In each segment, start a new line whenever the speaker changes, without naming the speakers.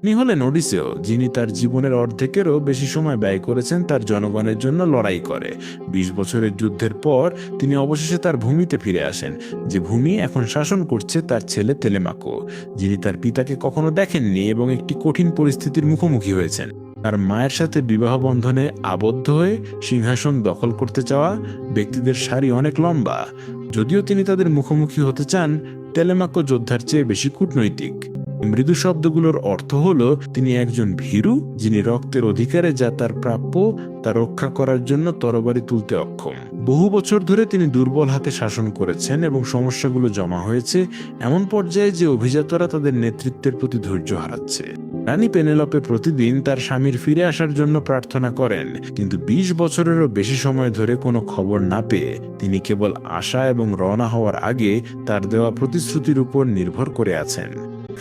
তিনি হলেন ওডিসেও, যিনি তার জীবনের অর্ধেকেরও বেশি সময় ব্যয় করেছেন তার জনগণের জন্য লড়াই করে। 20 বছরের যুদ্ধের পর তিনি অবশেষে তার ভূমিতে ফিরে আসেন, যে ভূমি এখন শাসন করছে তার ছেলে তেলেমাকো, যিনি তার পিতাকে কখনো দেখেননি এবং একটি কঠিন পরিস্থিতির মুখোমুখি হয়েছেন। তার মায়ের সাথে বিবাহ বন্ধনে আবদ্ধ হয়ে সিংহাসন দখল করতে চাওয়া ব্যক্তিদের সারি অনেক লম্বা। যদিও তিনি তাদের মুখোমুখি হতে চান, তেলেমাকো যোদ্ধার চেয়ে বেশি কূটনৈতিক। মৃদু শব্দগুলোর অর্থ হলো তিনি একজন ভীরু, যিনি রক্তের অধিকারে যা তার প্রাপ্য তা রক্ষা করার জন্য তরবারি তুলতে অক্ষম। বহু বছর ধরে তিনি দুর্বল হাতে শাসন করেছেন এবং সমস্যাগুলো জমা হয়েছে এমন পর্যায়ে যে অভিজাতরা তাদের নেতৃত্বের প্রতি ধৈর্য হারাচ্ছে। রানী পেনেলোপে প্রতিদিন তার স্বামীর ফিরে আসার জন্য প্রার্থনা করেন, কিন্তু 20 বছরেরও বেশি সময় ধরে কোনো খবর না পেয়ে তিনি কেবল আশা এবং রওনা হওয়ার আগে তার দেওয়া প্রতিশ্রুতির উপর নির্ভর করে আছেন।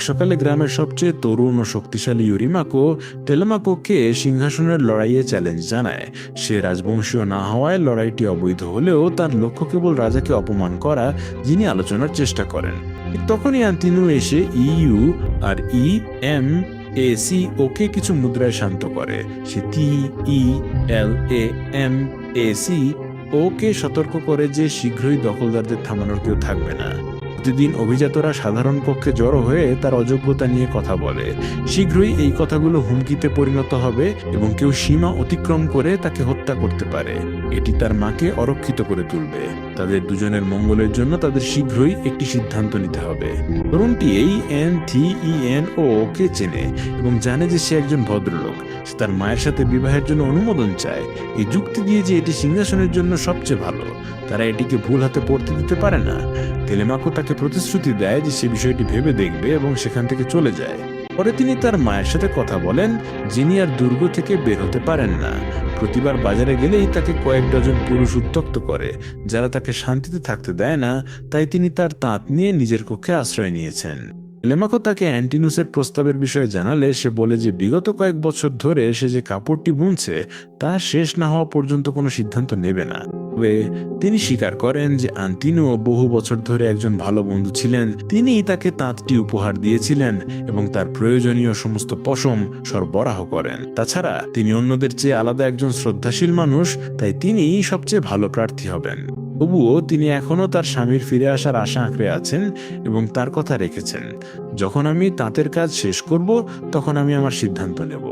সকালে গ্রামের সবচেয়ে তরুণ ও শক্তিশালী ইউরিমাকো টেলেমাকোকে সিংহাসনের লড়াইয়ে চ্যালেঞ্জ জানায়। সে রাজবংশীয় না হওয়ায় লড়াইটি অবৈধ হলেও তার লক্ষ্য কেবল রাজাকে অপমান করা, যিনি আলোচনার চেষ্টা করেন। ঠিক তখনই আন্তিনু এসে ইইউ আর এসি ওকে কিছু মুদ্রায় শান্ত করে। সে TELAMAC ওকে সতর্ক করে যে শীঘ্রই দখলদারদের থামানোর কেউ থাকবে না। প্রতিদিন অভিজাতরা সাধারণ কক্ষে জড়ো হয়ে তার অযোগ্যতা নিয়ে কথা বলে। শীঘ্রই এই কথাগুলো হুমকিতে পরিণত হবে এবং কেউ সীমা অতিক্রম করে তাকে হত্যা করতে পারে। এটি তার মাকে অরক্ষিত করে তুলবে। তাদের দুজনের মঙ্গলের জন্য তাদের শীঘ্রই একটি সিদ্ধান্ত নিতে হবে। তরুণটি এই NTENO কে চেনে এবং জানে যে সে একজন ভদ্রলোক। সে তার মায়ের সাথে বিবাহের জন্য অনুমোদন চায়, এই যুক্তি দিয়ে যে এটি সিংহাসনের জন্য সবচেয়ে ভালো। তারা এটিকে ভুল হাতে পড়তে দিতে পারে না। তেলেমাকো তাকে প্রতিশ্রুতি দেয় যে সে বিষয়টি ভেবে দেখবে এবং সেখান থেকে চলে যায়। পরে তিনি তার মায়ের সাথে কথা বলেন, যিনি আর দুর্গ থেকে বের হতে পারেন না। প্রতিবার বাজারে গেলেই তাকে কয়েক ডজন পুরুষ উত্ত্যক্ত করে, যারা তাকে শান্তিতে থাকতে দেয় না। তাই তিনি তার তাঁত নিয়ে নিজের কক্ষে আশ্রয় নিয়েছেন। তেলেমাকো তাকে অ্যান্টিনুসের প্রস্তাবের বিষয়ে জানালে সে বলে যে বিগত কয়েক বছর ধরে সে যে কাপড়টি বুনছে তা শেষ না হওয়া পর্যন্ত কোনো সিদ্ধান্ত নেবে না। তবে তিনি স্বীকার করেন যে আন্তিনুও বহু বছর ধরে একজন ভালো বন্ধু ছিলেন। তিনি তাকে তাঁতটি উপহার দিয়েছিলেন এবং তার প্রয়োজনীয় সমস্ত পশম সরবরাহ করেন। তাছাড়া তিনি অন্যদের চেয়ে আলাদা একজন শ্রদ্ধাশীল মানুষ, তাই তিনি সবচেয়ে ভালো প্রার্থী হবেন। তবুও তিনি এখনও তার স্বামীর ফিরে আসার আশা আঁকড়ে আছেন এবং তার কথা রেখেছেন। যখন আমি তাঁতের কাজ শেষ করব তখন আমি আমার সিদ্ধান্ত নেব।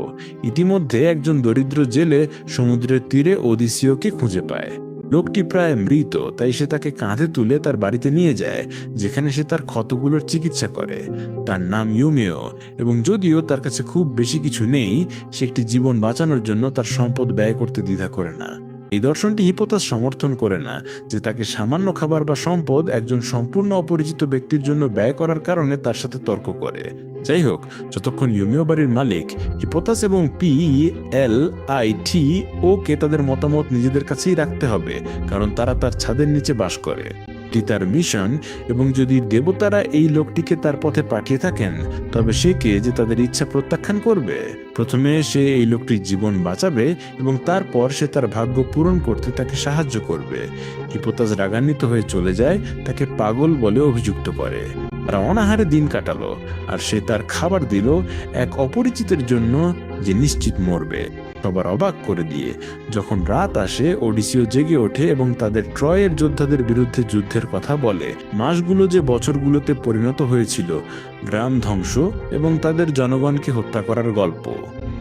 ইতিমধ্যে একজন দরিদ্র জেলে সমুদ্রের তীরে ওদিসিওকে খুঁজে পায়। লোকটি প্রায় মৃত, তাই সে তাকে কাঁধে তুলে তার বাড়িতে নিয়ে যায়, যেখানে সে তার ক্ষতগুলোর চিকিৎসা করে। তার নাম ইউমিও, এবং যদিও তার কাছে খুব বেশি কিছু নেই, সে একটি জীবন বাঁচানোর জন্য তার সম্পদ ব্যয় করতে দ্বিধা করে না। এই দর্শনটি হিপোতাস সমর্থন করে না যে তাকে সামান্য খাবার বা সম্পদ একজন সম্পূর্ণ অপরিচিত ব্যক্তির জন্য ব্যয় করার কারণে তার সাথে তর্ক করে। যাই হোক, যতক্ষণ ইউমিও বাড়ির মালিক, হিপোতাস এবং PLIT ওকে তাদের মতামত নিজেদের কাছেই রাখতে হবে, কারণ তারা তার ছাদের নিচে বাস করে। এটি তার মিশন, এবং যদি দেবতারা এই লোকটিকে তার পথে পাঠিয়ে থাকেন, তবে সে কে যে তাদের ইচ্ছা প্রত্যাখ্যান করবে? প্রথমে সে এই লোকটির জীবন বাঁচাবে এবং তারপর সে তার ভাগ্য পূরণ করতে তাকে সাহায্য করবে। হিপোতাস রাগান্বিত হয়ে চলে যায়, তাকে পাগল বলে অভিযুক্ত করে। তারা অনাহারে দিন কাটালো, আর সে তার খাবার দিল এক অপরিচিতের জন্য যে নিশ্চিত মরবে। সবার অবাক করে দিয়ে যখন রাত আসে, ওডিসিও জেগে ওঠে এবং তাদের ট্রয়ের যোদ্ধাদের বিরুদ্ধে যুদ্ধের কথা বলে। মাসগুলো যে বছরগুলোতে পরিণত হয়েছিল গ্রাম ধ্বংস এবং তাদের জনগণকে হত্যা করার গল্প।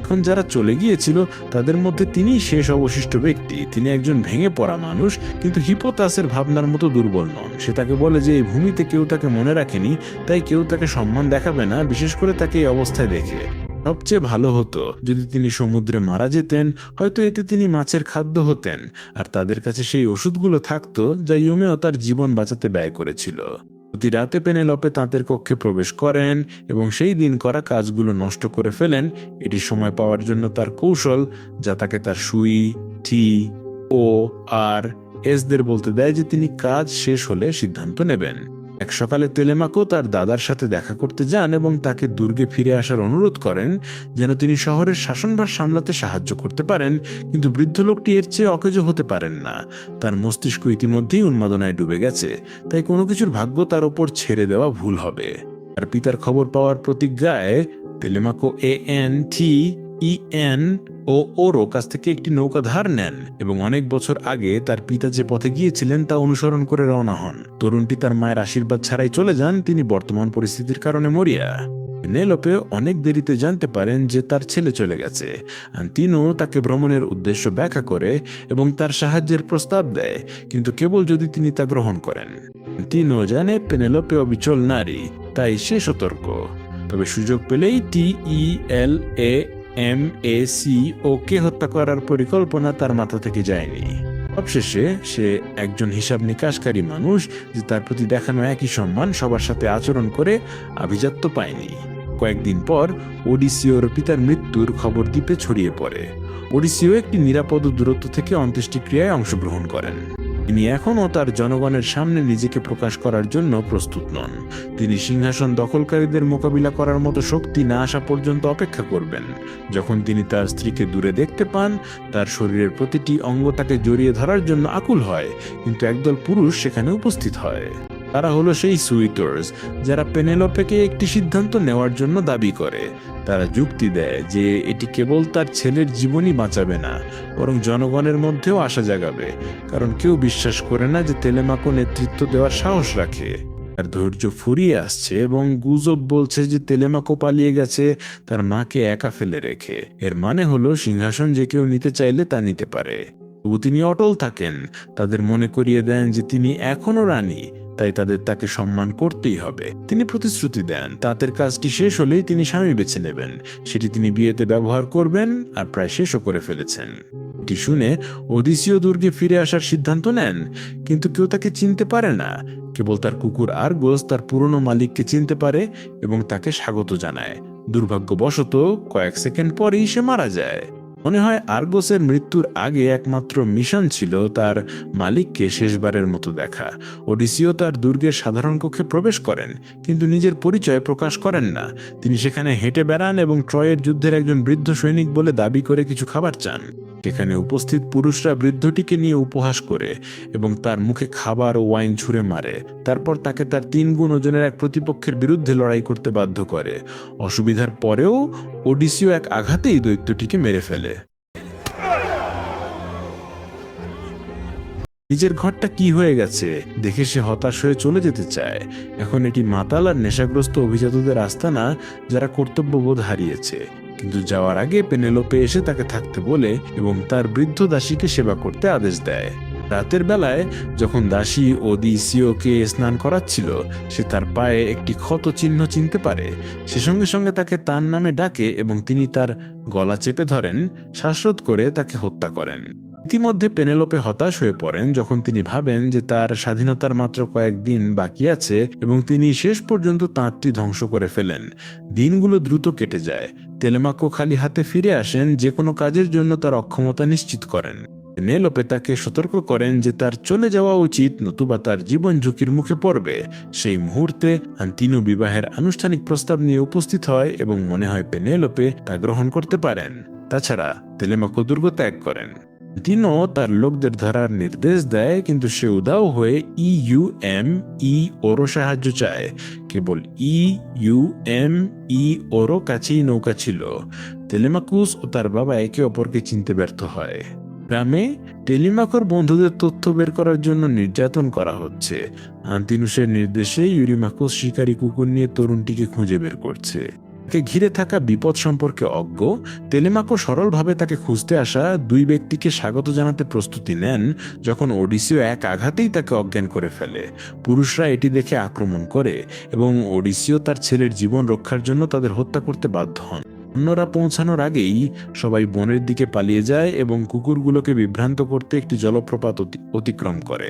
এখন যারা চলে গিয়েছিল তাদের মধ্যে তিনিই শেষ অবশিষ্ট ব্যক্তি। তিনি একজন ভেঙে পড়া মানুষ, কিন্তু হিপোতাসের ভাবনার মতো দুর্বল নন। সে তাকে বলে যে এই ভূমিতে কেউ তাকে মনে রাখেনি, তাই কেউ তাকে সম্মান দেখাবে না, বিশেষ করে তাকে এই অবস্থায় দেখে। সবচেয়ে ভালো হতো যদি তিনি সমুদ্রে মারা যেতেন, হয়তো এতে তিনি মাছের খাদ্য হতেন, আর তাদের কাছে সেই ওষুধগুলো থাকতো যা ইউমিও তার জীবন বাঁচাতে ব্যয় করেছিল। প্রতি রাতে পেনেলোপে তাঁতের কক্ষে প্রবেশ করেন এবং সেই দিন করা কাজগুলো নষ্ট করে ফেলেন। এটি সময় পাওয়ার জন্য তার কৌশল, যা তাকে তার সুই, TORS বলতে দেয় যে তিনি কাজ শেষ হলে সিদ্ধান্ত নেবেন। এক সকালে তেলেমাকো তার দাদার সাথে দেখা করতে যান এবং তাকে দুর্গে ফিরে আসার অনুরোধ করেন, যেন তিনি শহরের শাসনভার সামলাতে সাহায্য করতে পারেন। কিন্তু বৃদ্ধ লোকটি এর চেয়ে অকেজো হতে পারেন না। তার মস্তিষ্ক ইতিমধ্যেই উন্মাদনায় ডুবে গেছে, তাই কোনো কিছুর ভাগ্য তার ওপর ছেড়ে দেওয়া ভুল হবে। তার পিতার খবর পাওয়ার প্রতিজ্ঞায় তেলেমাকো ANTEN ও ওরও কাছ থেকে একটি নৌকা ধার নেন এবং অনেক বছর আগে তার পিতা যে পথে গিয়েছিলেন তা অনুসরণ করে রওনা হন। তরুণটি তার মায়ের আশীর্বাদ ছাড়াই চলে যান, তিনি বর্তমান পরিস্থিতির কারণে মরিয়া। পেনেলোপে অনেক দেরিতে জানতে পারেন যে তার ছেলে চলে গেছে। আন্তিনো তাকে ভ্রমণের উদ্দেশ্য ব্যাখ্যা করে এবং তার সাহায্যের প্রস্তাব দেয়, কিন্তু কেবল যদি তিনি তা গ্রহণ করেন। আন্তিনো জানে পেনেলোপে অবিচল নারী, তাই সে সতর্ক। তবে সুযোগ পেলেই TELAMAC ওকে হত্যা করার পরিকল্পনা তার মাথা থেকে যায়নি। সবশেষে সে একজন হিসাব নিকাশকারী মানুষ যে তার প্রতি দেখানো একই সম্মান সবার সাথে আচরণ করে আভিজাত্য পায়নি। কয়েকদিন পর ওডিসিওর পিতার মৃত্যুর খবর দ্বীপে ছড়িয়ে পড়ে। ওডিসিও একটি নিরাপদ দূরত্ব থেকে অন্ত্যেষ্টিক্রিয়ায় অংশগ্রহণ করেন। তিনি এখনও তার জনগণের সামনে নিজেকে প্রকাশ করার জন্য প্রস্তুত নন। তিনি সিংহাসন দখলকারীদের মোকাবিলা করার মতো শক্তি না আসা পর্যন্ত অপেক্ষা করবেন। যখন তিনি তার স্ত্রীকে দূরে দেখতে পান, তার শরীরের প্রতিটি অঙ্গ তাকে জড়িয়ে ধরার জন্য আকুল হয়, কিন্তু একদল পুরুষ সেখানে উপস্থিত হয়। তারা হলো সেই সুইটার্স যারা পেনেলোপেকে একটি সিদ্ধান্ত নেওয়ার জন্য দাবি করে। তারা যুক্তি দেয় যে এটি কেবল তার ছেলের জীবনই বাঁচাবে না, বরং জনগণের মধ্যেও আশা জাগাবে, কারণ কেউ বিশ্বাস করে না যে তেলেমাকো নেতৃত্ব দেওয়ার সাহস রাখে। তার ধৈর্য ফুরিয়ে আসছে এবং গুজব বলছে যে তেলেমাকো পালিয়ে গেছে তার মাকে একা ফেলে রেখে। এর মানে হলো সিংহাসন যে কেউ নিতে চাইলে তা নিতে পারে। তবু তিনি অটল থাকেন, তাদের মনে করিয়ে দেন যে তিনি এখনো রানী, তাই তাকে সম্মান করতেই হবে। তিনি প্রতিশ্রুতি দেন তাদের কাজটি শেষ হলেই তিনি স্বামী বেছে নেবেন, সেটি তিনি বিয়েতে ব্যবহার করবেন, আর প্রায় শেষও করে ফেলেছেন। এটি শুনে ওডিসিও দুর্গে ফিরে আসার সিদ্ধান্ত নেন, কিন্তু কেউ তাকে চিনতে পারে না। কেবল তার কুকুর আর্গোস তার পুরনো মালিককে চিনতে পারে এবং তাকে স্বাগত জানায়। দুর্ভাগ্যবশত কয়েক সেকেন্ড পরেই সে মারা যায়। মনে হয় আর্গোসের মৃত্যুর আগে একমাত্র মিশন ছিল তার মালিককে শেষবারের মতো দেখা। ওডিসিও তার দুর্গের সাধারণ কক্ষে প্রবেশ করেন, কিন্তু নিজের পরিচয় প্রকাশ করেন না। তিনি সেখানে হেঁটে বেড়ান এবং ট্রয়ের যুদ্ধের একজন বৃদ্ধ সৈনিক বলে দাবি করে কিছু খাবার চান। সেখানে উপস্থিত পুরুষরা বৃদ্ধটিকে নিয়ে উপহাস করে এবং তার মুখে খাবার ও ওয়াইন ছুঁড়ে মারে। তারপর তাকে তার 3 গুণ ওজনের এক প্রতিপক্ষের বিরুদ্ধে লড়াই করতে বাধ্য করে। অসুবিধার পরেও ওডিসিও এক আঘাতেই দৈত্যটিকে মেরে ফেলে। নিজের ঘরটা কি হয়ে গেছে দেখে সে হতাশ হয়ে চলে যেতে চায়। এখন এটি মাতাল আর নেশাগ্রস্ত অভিজাতদের আস্তানা যারা কর্তব্যবোধ হারিয়েছে। কিন্তু যাওয়ার আগে পেনেলোপে এসে তাকে থাকতে বলে এবং তার বৃদ্ধ দাসীকে সেবা করতে আদেশ দেয়। রাতের বেলায় যখন দাসী ওডিসিওকে স্নান করাচ্ছিল, সে তার পায়ে একটি ক্ষত চিহ্ন চিনতে পারে। সে সঙ্গে সঙ্গে তাকে তার নামে ডাকে এবং তিনি তার গলা চেপে ধরেন, শ্বাসরোধ করে তাকে হত্যা করেন। ইতিমধ্যে পেনেলোপে হতাশ হয়ে পড়েন যখন তিনি ভাবেন যে তার স্বাধীনতার মাত্র কয়েকদিন বাকি আছে এবং তিনি শেষ পর্যন্ত তাঁতটি ধ্বংস করে ফেলেন। দিনগুলো দ্রুত কেটে যায়। তেলেমাকো খালি হাতে ফিরে আসেন, যে কোনো কাজের জন্য তার অক্ষমতা নিশ্চিত করেন। পেনেলোপে তাকে সতর্ক করেন যে তার চলে যাওয়া উচিত, নতুবা তার জীবন ঝুঁকির মুখে পড়বে। সেই মুহূর্তে আন্তিনো বিবাহের আনুষ্ঠানিক প্রস্তাব নিয়ে উপস্থিত হয় এবং মনে হয় পেনেলোপে তা গ্রহণ করতে পারেন। তাছাড়া তেলেমাকো দুর্গ ত্যাগ করেন। আন্তিনো তার লোকদের ধরার নির্দেশ দেয়, কিন্তু সে উধাও হয়ে ওরও সাহায্য চায়। কেবল ওরও কাছেই নৌকা ছিল। তেলেমাকুস ও তার বাবা একে অপরকে চিনতে ব্যর্থ হয়। গ্রামে টেলিমাকোর বন্ধুদের তথ্য বের করার জন্য নির্যাতন করা হচ্ছে। আন্তিনুসের নির্দেশে ইউরিমাকোস শিকারী কুকুর নিয়ে তরুণটিকে খুঁজে বের করছে। তাকে ঘিরে থাকা বিপদ সম্পর্কে অজ্ঞ, তেলেমাকো সরলভাবে তাকে খুঁজতে আসা 2 ব্যক্তিকে স্বাগত জানাতে প্রস্তুতি নেন, যখন ওডিসিও এক আঘাতেই তাকে অজ্ঞান করে ফেলে। পুরুষরা এটি দেখে আক্রমণ করে এবং ওডিসিও তার ছেলের জীবন রক্ষার জন্য তাদের হত্যা করতে বাধ্য হন। অন্যরা পৌঁছানোর আগেই সবাই বনের দিকে পালিয়ে যায় এবং কুকুরগুলোকে বিভ্রান্ত করতে একটি জলপ্রপাত অতিক্রম করে।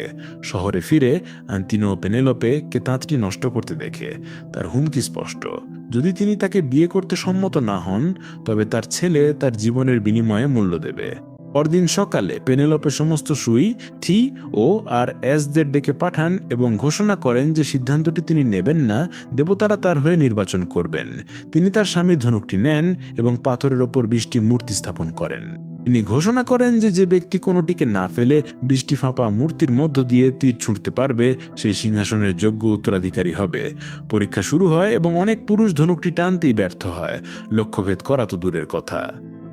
শহরে ফিরে আন্তিনো পেনেলোপে কে তাঁতটি নষ্ট করতে দেখে। তার হুমকি স্পষ্ট, যদি তিনি তাকে বিয়ে করতে সম্মত না হন, তবে তার ছেলে তার জীবনের বিনিময়ে মূল্য দেবে। পরদিন সকালে পেনেলোপে সমস্ত এসদের ডেকে পাঠান এবং ঘোষণা করেন যে সিদ্ধান্তটি তিনি নেবেন না, দেবতারা তার হয়ে নির্বাচন করবেন। তিনি তার স্বামীর ধনুকটি নেন এবং পাথরের ওপর 20টি মূর্তি স্থাপন করেন। তিনি ঘোষণা করেন যে যে ব্যক্তি কোনোটিকে না ফেলে বৃষ্টি ফাঁপা মূর্তির মধ্য দিয়ে তীর ছুঁড়তে পারবে সেই সিংহাসনের যোগ্য উত্তরাধিকারী হবে। পরীক্ষা শুরু হয় এবং অনেক পুরুষ ধনুকটি টানতেই ব্যর্থ হয়। লক্ষ্যভেদ করা তো দূরের কথা,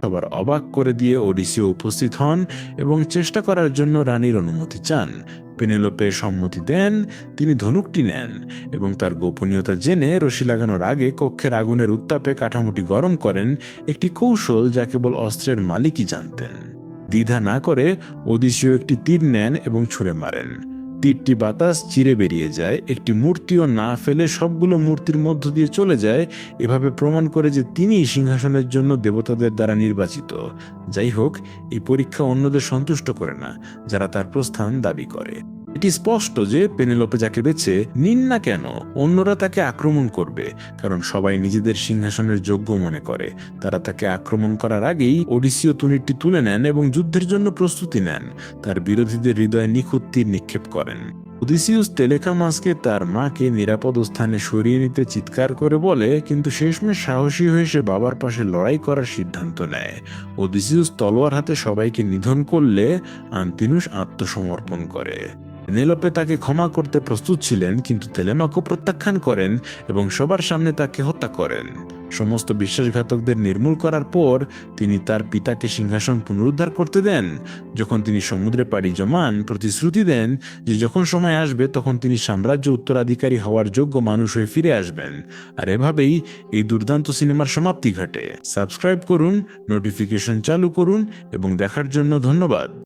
সবার অবাক করে দিয়ে ওডিসিও উপস্থিত হন এবং চেষ্টা করার জন্য রানীর অনুমতি চান। পেনেলোপে সম্মতি দেন, তিনি ধনুকটি নেন এবং তার গোপনীয়তা জেনে রশি লাগানোর আগে কক্ষের আগুনের উত্তাপে কাঠামোটি গরম করেন, একটি কৌশল যা কেবল অস্ত্রের মালিকই জানতেন। দ্বিধা না করে ওডিসিও একটি তীর নেন এবং ছুঁড়ে মারেন। তীরটি বাতাস চিরে বেরিয়ে যায়, একটি মূর্তিও না ফেলে সবগুলো মূর্তির মধ্য দিয়ে চলে যায়, এভাবে প্রমাণ করে যে তিনি সিংহাসনের জন্য দেবতাদের দ্বারা নির্বাচিত। যাই হোক, এই পরীক্ষা অন্যদের সন্তুষ্ট করে না, যারা তার প্রস্থান দাবি করে। এটি স্পষ্ট যে পেনেলোপে যাকে বেছে নিন না কেন, অন্যরা তাকে আক্রমণ করবে, কারণ সবাই নিজেদের সিংহাসনের যোগ্য মনে করে। তারা তাকে আক্রমণ করার আগেই ওডিসিও তুনিরটি তুলে নেন এবং যুদ্ধের জন্য প্রস্তুতি নেন। তার বিরোধীদের হৃদয়ে নিখুঁত তীর নিক্ষেপ করেন। ওডিসিউস টেলেকামাসকে তার মাকে নিরাপদ স্থানে সরিয়ে নিতে চিৎকার করে বলে, কিন্তু শেষমেশ সাহসী হয়ে সে বাবার পাশে লড়াই করার সিদ্ধান্ত নেয়। ওডিসিউস তলোয়ার হাতে সবাইকে নিধন করলে আন্তিনুস আত্মসমর্পণ করে। পেনেলোপে তাকে ক্ষমা করতে প্রস্তুত ছিলেন, কিন্তু তেলেমাকো প্রত্যাখ্যান করেন এবং সবার সামনে তাকে হত্যা করেন। সমস্ত বিশ্বাসঘাতকদের নির্মূল করার পর তিনি তার পিতাকে সিংহাসন পুনরুদ্ধার করতে দেন। যখন তিনি সমুদ্রে পাড়ি জমান, প্রতিশ্রুতি দেন যে যখন সময় আসবে তখন তিনি সাম্রাজ্য উত্তরাধিকারী হওয়ার যোগ্য মানুষ হয়ে ফিরে আসবেন। আর এভাবেই এই দুর্দান্ত সিনেমার সমাপ্তি ঘটে। সাবস্ক্রাইব করুন, নোটিফিকেশন চালু করুন এবং দেখার জন্য ধন্যবাদ।